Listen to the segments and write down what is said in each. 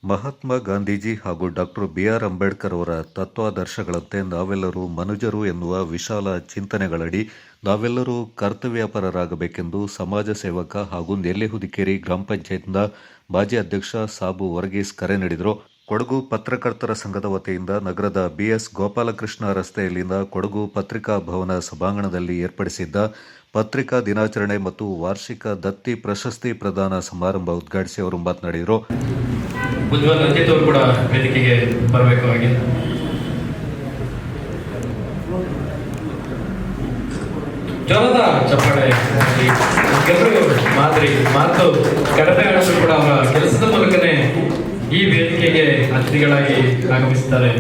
ಮಹಾತ್ಮ ಗಾಂಧೀಜಿ ಹಾಗೂ doctor B R. Ambedkar ಅವರ ತತ್ವಾದರ್ಶಗಳಂತೆ ನಾವೆಲ್ಲರೂ ಮನುಜರು ಎನ್ನುವ ವಿಶಾಲ ಚಿಂತನೆಗಳಡಿ ನಾವೆಲ್ಲರೂ ಕರ್ತವ್ಯಪರರಾಗಬೇಕೆಂದು ಸಮಾಜ ಸೇವಕ ಹಾಗೂ ನೆಲ್ಲಿಹುದಿಕೇರಿ ಗ್ರಾಮ ಪಂಚಾಯತ್ನ ಮಾಜಿ ಅಧ್ಯಕ್ಷ ಸಾಬು ವರ್ಗೀಸ್ ಕರೆ ನೀಡಿದರು. ಕೊಡಗು ಪತ್ರಕರ್ತರ ಸಂಘದ ವತಿಯಿಂದ ನಗರದ ಬಿ.ಎಸ್. ಗೋಪಾಲಕೃಷ್ಣ ರಸ್ತೆಯಲ್ಲಿನ ಕೊಡಗು ಪತ್ರಿಕಾ ಭವನ ಸಭಾಂಗಣದಲ್ಲಿ ಏರ್ಪಡಿಸಿದ್ದ ಪತ್ರಿಕಾ ದಿನಾಚರಣೆ ಮತ್ತು ವಾರ್ಷಿಕ ದತ್ತಿ ಪ್ರಶಸ್ತಿ ಪ್ರದಾನ ಸಮಾರಂಭ ಉದ್ಘಾಟಿಸಿ ಅವರು ಮಾತನಾಡಿದರು. ಉಜ್ವಲ್ ಅಜಿತ್ ಅವರು ಕೂಡ ವೇದಿಕೆಗೆ ಬರಬೇಕು. ಹಾಗೆ ಜ್ವರದ ಚಪ್ಪಾಳೆ ಎಲ್ಲರೂ ಮಾದರಿ ಮಾತು ಕಡಮೆಗಳು ಕೂಡ ಅವರ ಕೆಲಸದ ಮೂಲಕನೇ ಈ ವೇದಿಕೆಗೆ ಅತಿಥಿಗಳಾಗಿ ಆಗಮಿಸುತ್ತಾರೆ.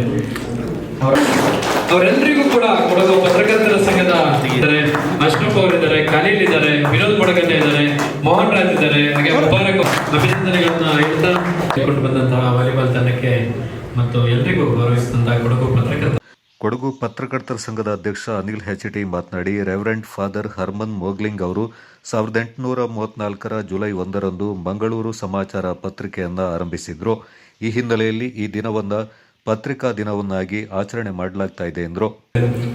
ಅವರೆಲ್ಲರಿಗೂ ಕೂಡ ಕೊಡಗು ಪತ್ರಕರ್ತರ ಸಂಘದ ಇದ್ದಾರೆ, ಅಶ್ರಫ್ ಅವರಿದ್ದಾರೆ, ಖಲೀಲ್ ಇದ್ದಾರೆ, ವಿನೋದ್ ಮೊಡಗನ್ನೆ ಇದ್ದಾರೆ, ಮೋಹನ್ ರಾಜ್ ಇದ್ದಾರೆ. ಹಾಗೆ ಮುಬಾರಕ್ ಅಭಿನಂದನೆಗಳನ್ನ ಹೇಳ್ತಾ ಕೊಂಡು ಬಂದಂತಹ ವಾಲಿಬಾಲ್ ತಂಡಕ್ಕೆ ಮತ್ತು ಎಲ್ಲರಿಗೂ ಗೌರವಿಸಿದಂತಹ ಕೊಡಗು ಪತ್ರಕರ್ತರ ಸಂಘದ ಅಧ್ಯಕ್ಷ ಅನಿಲ್ ಹೆಚ್ಟಿ ಮಾತನಾಡಿ, ರೆವರೆಂಡ್ ಫಾದರ್ ಹರ್ಮನ್ ಮೋಗ್ಲಿಂಗ್ ಅವರು 1834 ಜುಲೈ 1ರಂದು ಮಂಗಳೂರು ಸಮಾಚಾರ ಪತ್ರಿಕೆಯನ್ನ ಆರಂಭಿಸಿದ್ರು. ಈ ಹಿನ್ನೆಲೆಯಲ್ಲಿ ಈ ದಿನವನ್ನ ಪತ್ರಿಕಾ ದಿನವನ್ನಾಗಿ ಆಚರಣೆ ಮಾಡಲಾಗ್ತಾ ಇದೆ ಎಂದರು.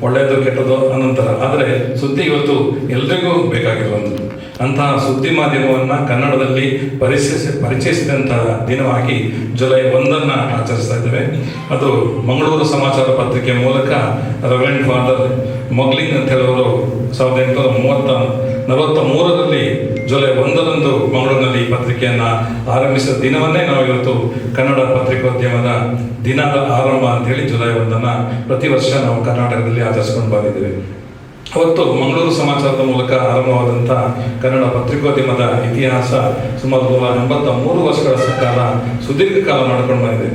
ಒಳ್ಳೆಯದು ಕೆಟ್ಟದು ಅನಂತರ ಆದರೆ ಸುದ್ದಿ ಇವತ್ತು ಎಲ್ರಿಗೂ ಬೇಕಾಗಿರುವಂಥದ್ದು. ಅಂತಹ ಸುದ್ದಿ ಮಾಧ್ಯಮವನ್ನು ಕನ್ನಡದಲ್ಲಿ ಪರಿಚಯಿಸಿದಂತಹ ದಿನವಾಗಿ ಜುಲೈ 1 ಆಚರಿಸ್ತಾ ಇದ್ದೇವೆ. ಅದು ಮಂಗಳೂರು ಸಮಾಚಾರ ಪತ್ರಿಕೆ ಮೂಲಕ ರೆವರೆಂಡ್ ಫಾದರ್ ಮೊಗ್ಲಿಂಗ್ ಅಂತ ಹೇಳೋರು 1843ರಲ್ಲಿ ಜುಲೈ 1ರಂದು ಮಂಗಳೂರಿನಲ್ಲಿ ಈ ಪತ್ರಿಕೆಯನ್ನು ಆರಂಭಿಸಿದ ದಿನವನ್ನೇ ನಾವು ಇವತ್ತು ಕನ್ನಡ ಪತ್ರಿಕೋದ್ಯಮದ ದಿನದ ಆರಂಭ ಅಂತೇಳಿ ಜುಲೈ 1 ಪ್ರತಿ ವರ್ಷ ನಾವು ಕರ್ನಾಟಕದಲ್ಲಿ ಆಚರಿಸಿಕೊಂಡು ಬಂದಿದ್ದೇವೆ. ಅವತ್ತು ಮಂಗಳೂರು ಸಮಾಚಾರದ ಮೂಲಕ ಆರಂಭವಾದಂಥ ಕನ್ನಡ ಪತ್ರಿಕೋದ್ಯಮದ ಇತಿಹಾಸ ಸುಮಾರು 183 ವರ್ಷಗಳ ಕಾಲ ಸುದೀರ್ಘ ಕಾಲ ಮಾಡಿಕೊಂಡು ಬಂದಿದೆ.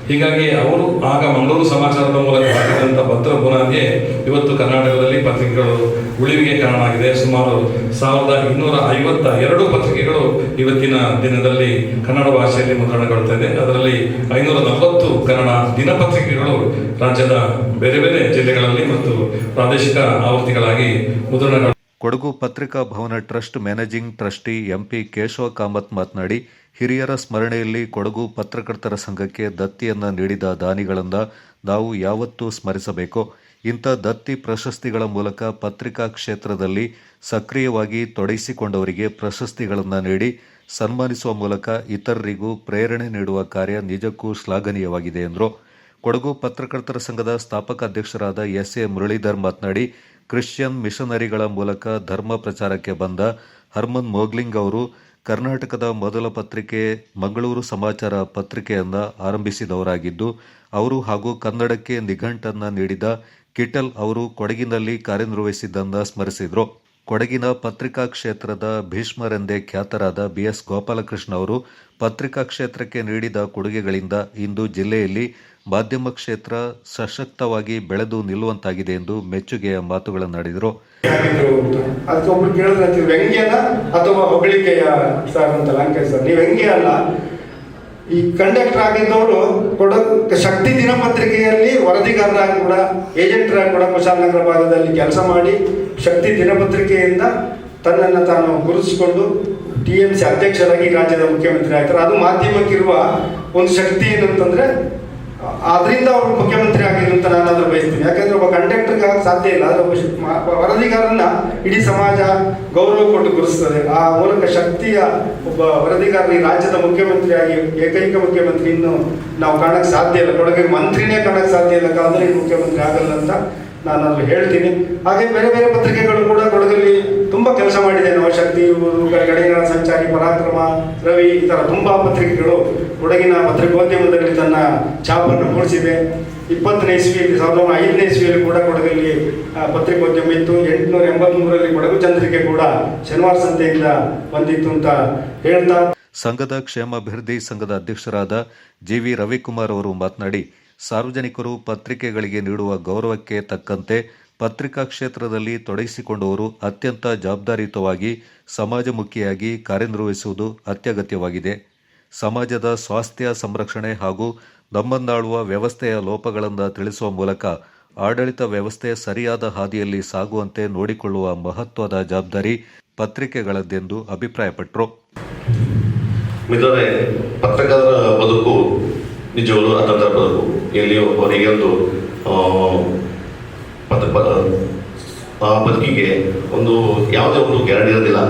ಹೀಗಾಗಿ ಅವರು ಆಗ ಮಂಗಳೂರು ಸಮಾಚಾರದ ಮೂಲಕ ಹಾಕಿದಂಥ ಭದ್ರ ಬುನಾದಿಯೇ ಇವತ್ತು ಕರ್ನಾಟಕದಲ್ಲಿ ಪತ್ರಿಕೆಗಳು ಉಳಿವಿಗೆ ಕಾರಣ ಆಗಿದೆ. ಸುಮಾರು 1252 ಪತ್ರಿಕೆಗಳು ಇವತ್ತಿನ ದಿನದಲ್ಲಿ ಕನ್ನಡ ಭಾಷೆಯಲ್ಲಿ ಮುದ್ರಣಗೊಳ್ತಾ ಇದೆ. ಅದರಲ್ಲಿ 540 ಕನ್ನಡ ದಿನಪತ್ರಿಕೆಗಳು ರಾಜ್ಯದ ಬೇರೆ ಬೇರೆ ಜಿಲ್ಲೆಗಳಲ್ಲಿ ಮತ್ತು ಪ್ರಾದೇಶಿಕ ಆವೃತ್ತಿಗಳಾಗಿ ಮುದ್ರಣಗಳು. ಕೊಡಗು ಪತ್ರಿಕಾ ಭವನ trust managing trustee MP Keshava Kamath ಮಾತನಾಡಿ, ಹಿರಿಯರ ಸ್ಮರಣೆಯಲ್ಲಿ ಕೊಡಗು ಪತ್ರಕರ್ತರ ಸಂಘಕ್ಕೆ ದತ್ತಿಯನ್ನು ನೀಡಿದ ದಾನಿಗಳನ್ನು ನಾವು ಯಾವತ್ತೂ ಸ್ಮರಿಸಬೇಕು. ಇಂಥ ದತ್ತಿ ಪ್ರಶಸ್ತಿಗಳ ಮೂಲಕ ಪತ್ರಿಕಾ ಕ್ಷೇತ್ರದಲ್ಲಿ ಸಕ್ರಿಯವಾಗಿ ತೊಡಗಿಸಿಕೊಂಡವರಿಗೆ ಪ್ರಶಸ್ತಿಗಳನ್ನು ನೀಡಿ ಸನ್ಮಾನಿಸುವ ಮೂಲಕ ಇತರರಿಗೂ ಪ್ರೇರಣೆ ನೀಡುವ ಕಾರ್ಯ ನಿಜಕ್ಕೂ ಶ್ಲಾಘನೀಯವಾಗಿದೆ ಎಂದರು. ಕೊಡಗು ಪತ್ರಕರ್ತರ ಸಂಘದ ಸ್ಥಾಪಕ ಅಧ್ಯಕ್ಷರಾದ ಎಸ್.ಎ. ಮುರಳೀಧರ್ ಮಾತನಾಡಿ, ಕ್ರಿಶ್ಚಿಯನ್ ಮಿಷನರಿಗಳ ಮೂಲಕ ಧರ್ಮ ಪ್ರಚಾರಕ್ಕೆ ಬಂದ ಹರ್ಮನ್ ಮೋಗ್ಲಿಂಗ್ ಅವರು ಕರ್ನಾಟಕದ ಮೊದಲ ಪತ್ರಿಕೆ ಮಂಗಳೂರು ಸಮಾಚಾರ ಪತ್ರಿಕೆಯನ್ನು ಆರಂಭಿಸಿದವರಾಗಿದ್ದು, ಅವರು ಹಾಗೂ ಕನ್ನಡಕ್ಕೆ ನಿಘಂಟನ್ನು ನೀಡಿದ ಕಿಟಲ್ ಅವರು ಕೊಡಗಿನಲ್ಲಿ ಕಾರ್ಯನಿರ್ವಹಿಸಿದ್ದನ್ನು ಸ್ಮರಿಸಿದರು. ಕೊಡಗಿನ ಪತ್ರಿಕಾ ಕ್ಷೇತ್ರದ ಭೀಷ್ಮರೆಂದೇ ಖ್ಯಾತರಾದ ಬಿ.ಎಸ್. ಗೋಪಾಲಕೃಷ್ಣ ಅವರು ಪತ್ರಿಕಾ ಕ್ಷೇತ್ರಕ್ಕೆ ನೀಡಿದ ಕೊಡುಗೆಗಳಿಂದ ಇಂದು ಜಿಲ್ಲೆಯಲ್ಲಿ ಮಾಧ್ಯಮ ಕ್ಷೇತ್ರ ಸಶಕ್ತವಾಗಿ ಬೆಳೆದು ನಿಲ್ಲುವಂತಾಗಿದೆ ಎಂದು ಮೆಚ್ಚುಗೆಯ ಮಾತುಗಳನ್ನಾಡಿದರು. ಅದಕ್ಕೆ ಒಬ್ರು ಕೇಳಿದ್ರೆ ವ್ಯಂಗ್ಯನ ಅಥವಾ ಹೊಗಳಿಕೆಯ ಸರ್ ಅಂತ ಲಂಕೆ ಸರ್, ನೀವು ವ್ಯಂಗ್ಯ ಅಲ್ಲ. ಈ ಕಂಡಕ್ಟರ್ ಆಗಿದ್ದವರು ಶಕ್ತಿ ದಿನಪತ್ರಿಕೆಯಲ್ಲಿ ವರದಿಗಾರರಾಗಿ ಕೂಡ ಏಜೆಂಟರಾಗಿ ಕೂಡ ಕುಶಾಲನಗರ ಭಾಗದಲ್ಲಿ ಕೆಲಸ ಮಾಡಿ ಶಕ್ತಿ ದಿನಪತ್ರಿಕೆಯಿಂದ ತನ್ನನ್ನು ತಾನು ಗುರುತಿಸಿಕೊಂಡು TMC ಅಧ್ಯಕ್ಷರಾಗಿ ರಾಜ್ಯದ ಮುಖ್ಯಮಂತ್ರಿ ಆಗ್ತಾರೆ. ಅದು ಮಾಧ್ಯಮಕ್ಕಿರುವ ಒಂದು ಶಕ್ತಿ ಏನಂತಂದ್ರೆ ಅದರಿಂದ ಅವರು ಮುಖ್ಯಮಂತ್ರಿ ಆಗಿದ್ರು ಅಂತ ನಾನು ಅದನ್ನು ಬಯಸ್ತೀನಿ. ಯಾಕಂದ್ರೆ ಒಬ್ಬ ಕಂಡಕ್ಟರ್ಗೆ ಸಾಧ್ಯ ಇಲ್ಲ, ಆದರೆ ವರದಿಗಾರನ್ನ ಇಡೀ ಸಮಾಜ ಗೌರವ ಕೊಟ್ಟು ಗುರುತಿಸ್ತದೆ. ಆ ಮೂಲಕ ಶಕ್ತಿಯ ಒಬ್ಬ ವರದಿಗಾರ ರಾಜ್ಯದ ಮುಖ್ಯಮಂತ್ರಿಯಾಗಿ ಏಕೈಕ ಮುಖ್ಯಮಂತ್ರಿ ಇನ್ನು ನಾವು ಕಾಣಕ್ಕೆ ಸಾಧ್ಯ ಇಲ್ಲ. ಕೊಡಗಿಗೆ ಮಂತ್ರಿನೇ ಕಾಣಕ್ಕೆ ಸಾಧ್ಯ ಇಲ್ಲ, ಕಾದ್ರೆ ಮುಖ್ಯಮಂತ್ರಿ ಆಗಲ್ಲ ಅಂತ ನಾನು ಅದು ಹೇಳ್ತೀನಿ. ಹಾಗೆ ಬೇರೆ ಬೇರೆ ಪತ್ರಿಕೆಗಳು ಕೂಡ ಕೊಡಗಲ್ಲಿ ತುಂಬ ಕೆಲಸ ಮಾಡಿದೆ. ನವಶಕ್ತಿ, ಗಡಿಗಳ ಸಂಚಾರಿ, ಪರಾಕ್ರಮ, ರವಿ, ಈ ಥರ ತುಂಬ ಪತ್ರಿಕೆಗಳು ಕೊಡಗಿನ ಪತ್ರಿಕೋದ್ಯಮದಲ್ಲಿ ತನ್ನ ಛಾಪನ್ನು ಮೂಡಿಸಿದೆ. 20ನೇ ಇಸ್ವಿಯಲ್ಲಿ 1905ನೇ ಇಸ್ವಿಯಲ್ಲಿ ಕೂಡ ಕೊಡಗಲ್ಲಿ ಪತ್ರಿಕೋದ್ಯಮ ಇತ್ತು. 883ರಲ್ಲಿ ಕೊಡಗು ಚಂದ್ರಿಕೆ ಕೂಡ ಶನಿವಾರ ಸಂತೆಯಿಂದ ಬಂದಿತ್ತು ಅಂತ ಹೇಳ್ತಾ ಸಂಘದ ಕ್ಷೇಮಾಭಿವೃದ್ಧಿ ಸಂಘದ ಅಧ್ಯಕ್ಷರಾದ ಜಿ.ವಿ. ರವಿಕುಮಾರ್ ಅವರು ಮಾತನಾಡಿ, ಸಾರ್ವಜನಿಕರು ಪತ್ರಿಕೆಗಳಿಗೆ ನೀಡುವ ಗೌರವಕ್ಕೆ ತಕ್ಕಂತೆ ಪತ್ರಿಕಾ ಕ್ಷೇತ್ರದಲ್ಲಿ ತೊಡಗಿಸಿಕೊಂಡವರು ಅತ್ಯಂತ ಜವಾಬ್ದಾರಿಯುತವಾಗಿ ಸಮಾಜಮುಖಿಯಾಗಿ ಕಾರ್ಯನಿರ್ವಹಿಸುವುದು ಅತ್ಯಗತ್ಯವಾಗಿದೆ. ಸಮಾಜದ ಸ್ವಾಸ್ಥ್ಯ ಸಂರಕ್ಷಣೆ ಹಾಗೂ ನಮ್ಮನ್ನಾಳುವ ವ್ಯವಸ್ಥೆಯ ಲೋಪಗಳನ್ನು ತಿಳಿಸುವ ಮೂಲಕ ಆಡಳಿತ ವ್ಯವಸ್ಥೆ ಸರಿಯಾದ ಹಾದಿಯಲ್ಲಿ ಸಾಗುವಂತೆ ನೋಡಿಕೊಳ್ಳುವ ಮಹತ್ವದ ಜವಾಬ್ದಾರಿ ಪತ್ರಿಕೆಗಳದ್ದೆಂದು ಅಭಿಪ್ರಾಯಪಟ್ಟರು. ಪತ್ರಕರ್ತರ ಬದುಕು ನಿಜವಾಗ್ಲೂ ಅತಂತ್ರ ಬದುಕು. ಎಲ್ಲಿಯೂ ಅವರಿಗೆ ಒಂದು ಆ ಬದುಕಿಗೆ ಒಂದು ಯಾವುದೇ ಒಂದು ಗ್ಯಾರಂಟಿ ಇರೋದಿಲ್ಲ.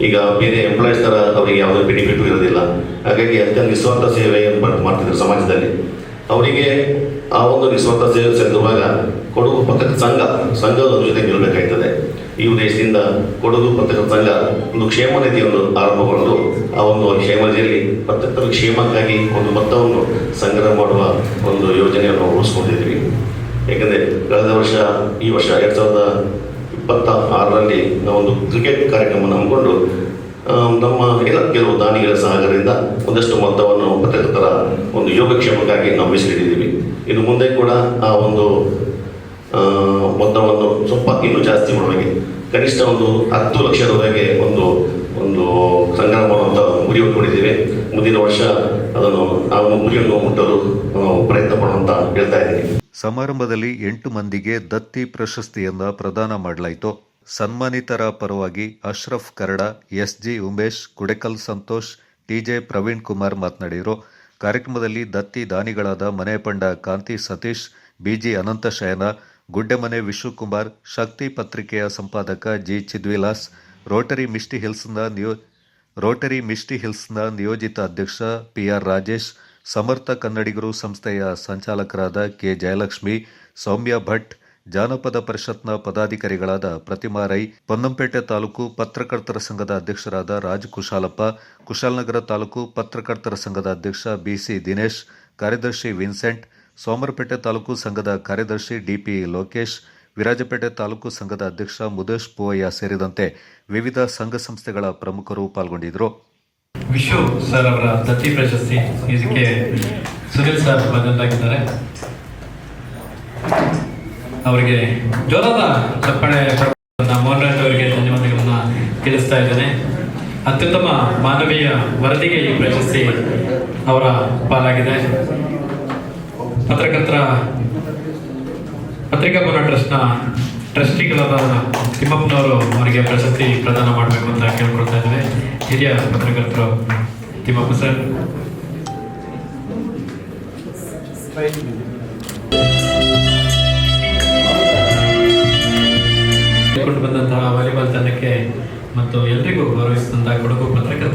ಈಗ ಬೇರೆ ಎಂಪ್ಲಾಯೀಸ್ ಥರ ಅವರಿಗೆ ಯಾವುದೇ ಬೆನಿಫಿಟು ಇರೋದಿಲ್ಲ. ಹಾಗಾಗಿ ಅದಕ್ಕೆ ನಿಸ್ವಾರ್ಥ ಸೇವೆಯನ್ನು ಮಾಡ್ತಿದ್ದಾರೆ ಸಮಾಜದಲ್ಲಿ. ಅವರಿಗೆ ಆ ಒಂದು ನಿಸ್ವಾರ್ಥ ಸೇವೆ ಸೆಳೆದುವಾಗ ಕೊಡಗು ಪತ್ರಕರ್ತರ ಸಂಘದ ಜೊತೆ ನಿಲ್ಲಬೇಕಾಗ್ತದೆ. ಈ ಉದ್ದೇಶದಿಂದ ಕೊಡಗು ಪತ್ರಕರ್ತರ ಸಂಘ ಒಂದು ಕ್ಷೇಮ ನಿಧಿಯನ್ನು ಆರಂಭಗೊಳ್ಳಲು ಆ ಒಂದು ಕ್ಷೇಮ ನಿಧಿಯಲ್ಲಿ ಪತ್ರಕರ್ತರ ಕ್ಷೇಮಕ್ಕಾಗಿ ಒಂದು ಮೊತ್ತವನ್ನು ಸಂಗ್ರಹ ಮಾಡುವ ಒಂದು ಯೋಜನೆಯನ್ನು ರೂಪಿಸ್ಕೊಂಡಿದ್ದೀವಿ. ಏಕೆಂದರೆ ಕಳೆದ ವರ್ಷ ಈ ವರ್ಷ 2026ರಲ್ಲಿ ನಾವೊಂದು ಕ್ರಿಕೆಟ್ ಕಾರ್ಯಕ್ರಮವನ್ನು ಹಮ್ಮಿಕೊಂಡು ನಮ್ಮ ಕೆಲವು ದಾನಿಗಳ ಸಹಕಾರದಿಂದ ಒಂದಷ್ಟು ಮೊತ್ತವನ್ನು ಪತ್ರಕರ್ತರ ಒಂದು ಯೋಗಕ್ಷೇಮಕ್ಕಾಗಿ ನಾವು ಮೀಸಲಿಟ್ಟಿದ್ದೀವಿ. ಇನ್ನು ಮುಂದೆ ಕೂಡ ಆ ಒಂದು ಮೊತ್ತವನ್ನು ಸ್ವಲ್ಪ ಇನ್ನೂ ಜಾಸ್ತಿ ಮಾಡುವಾಗೆ ಕನಿಷ್ಠ ಒಂದು 10 ಲಕ್ಷದವರೆಗೆ ಒಂದು ಸಂಗ್ರಹ ಮಾಡುವಂಥ ಗುರಿ ಹೊಂದಿದ್ದೇವೆ. ಮುಂದಿನ ವರ್ಷ ಅದನ್ನು ನಾವು ಗುರಿಯನ್ನು ಮುಟ್ಟಲು ಪ್ರಯತ್ನ ಪಡುವಂತ ಹೇಳ್ತಾ ಇದ್ದೀನಿ. ಸಮಾರಂಭದಲ್ಲಿ 8 ಮಂದಿಗೆ ದತ್ತಿ ಪ್ರಶಸ್ತಿಯನ್ನ ಪ್ರದಾನ ಮಾಡಲಾಯಿತು. ಸನ್ಮಾನಿತರ ಪರವಾಗಿ ಅಶ್ರಫ್ ಕರಡ, ಎಸ್ಜಿ ಉಮೇಶ್, ಕುಡೆಕಲ್ ಸಂತೋಷ್, ಟಿಜೆ ಪ್ರವೀಣ್ ಕುಮಾರ್ ಮಾತನಾಡಿದರು. ಕಾರ್ಯಕ್ರಮದಲ್ಲಿ ದತ್ತಿ ದಾನಿಗಳಾದ ಮನೆಪಂಡ ಕಾಂತಿ ಸತೀಶ್, ಬಿಜಿ ಅನಂತಶಯನ, ಗುಡ್ಡೆಮನೆ ವಿಶ್ವಕುಮಾರ್, ಶಕ್ತಿ ಪತ್ರಿಕೆಯ ಸಂಪಾದಕ ಜಿ ಚಿದ್ವಿಲಾಸ್, ರೋಟರಿ ಮಿಸ್ಟಿ ಹಿಲ್ಸ್ನ ನಿಯೋಜಿತ ಅಧ್ಯಕ್ಷ ಪಿಆರ್ ರಾಜೇಶ್, ಸಮರ್ಥ ಕನ್ನಡಿಗರು ಸಂಸ್ಥೆಯ ಸಂಚಾಲಕರಾದ ಕೆ ಜಯಲಕ್ಷ್ಮಿ, ಸೌಮ್ಯ ಭಟ್, ಜಾನಪದ ಪರಿಷತ್ನ ಪದಾಧಿಕಾರಿಗಳಾದ ಪ್ರತಿಮಾ ರೈ, ಪೊನ್ನಂಪೇಟೆ ತಾಲೂಕು ಪತ್ರಕರ್ತರ ಸಂಘದ ಅಧ್ಯಕ್ಷರಾದ ರಾಜ್ ಕುಶಾಲಪ್ಪ, ಕುಶಾಲನಗರ ತಾಲೂಕು ಪತ್ರಕರ್ತರ ಸಂಘದ ಅಧ್ಯಕ್ಷ ಬಿಸಿ ದಿನೇಶ್, ಕಾರ್ಯದರ್ಶಿ ವಿನ್ಸೆಂಟ್, ಸೋಮರಪೇಟೆ ತಾಲೂಕು ಸಂಘದ ಕಾರ್ಯದರ್ಶಿ ಡಿಪಿ ಲೋಕೇಶ್, ವಿರಾಜಪೇಟೆ ತಾಲೂಕು ಸಂಘದ ಅಧ್ಯಕ್ಷ ಮುದೇಶ್ ಪೂವಯ್ಯ ಸೇರಿದಂತೆ ವಿವಿಧ ಸಂಘ ಸಂಸ್ಥೆಗಳ ಪ್ರಮುಖರು ಪಾಲ್ಗೊಂಡಿದ್ದರು. ವಿಶ್ವ ಸರ್ ಅವರ ದತ್ತಿ ಪ್ರಶಸ್ತಿ ಇದಕ್ಕೆ ಸುನಿಲ್ ಸರ್ ಬದಲಾಗಿದ್ದಾರೆ. ಅವರಿಗೆ ಜೋರಾದ ಚಪ್ಪಾಳೆ ಮೋಹನ್ ರಾಜ್ ಅವರಿಗೆ ಧನ್ಯವಾದಗಳನ್ನ ತಿಳಿಸ್ತಾ ಇದ್ದೇನೆ. ಅತ್ಯುತ್ತಮ ಮಾನವೀಯ ವರದಿಗೆ ಈ ಪ್ರಶಸ್ತಿ ಅವರ ಪಾಲಾಗಿದೆ. ಪತ್ರಿಕಾ ಭವನ ಟ್ರಸ್ಟ್ನ ಟ್ರಸ್ಟಿಗಳಾದ ತಿಮ್ಮಪ್ಪನವರು ಅವರಿಗೆ ಪ್ರಶಸ್ತಿ ಪ್ರದಾನ ಮಾಡಬೇಕು ಅಂತ ಕೇಳ್ಕೊಳ್ತಾ ಇದ್ದೇವೆ. ಹಿರಿಯ ಪತ್ರಕರ್ತರು ತಿಮ್ಮಪ್ಪ ಸರ್. ಕೊಂಡು ಬಂದಂತಹ ವಾಲಿಬಾಲ್ ತಂಡಕ್ಕೆ ಮತ್ತು ಎಲ್ರಿಗೂ ಗೌರವಿಸಿದಂತಹ ಕೊಡಗು ಪತ್ರಕರ್ತರ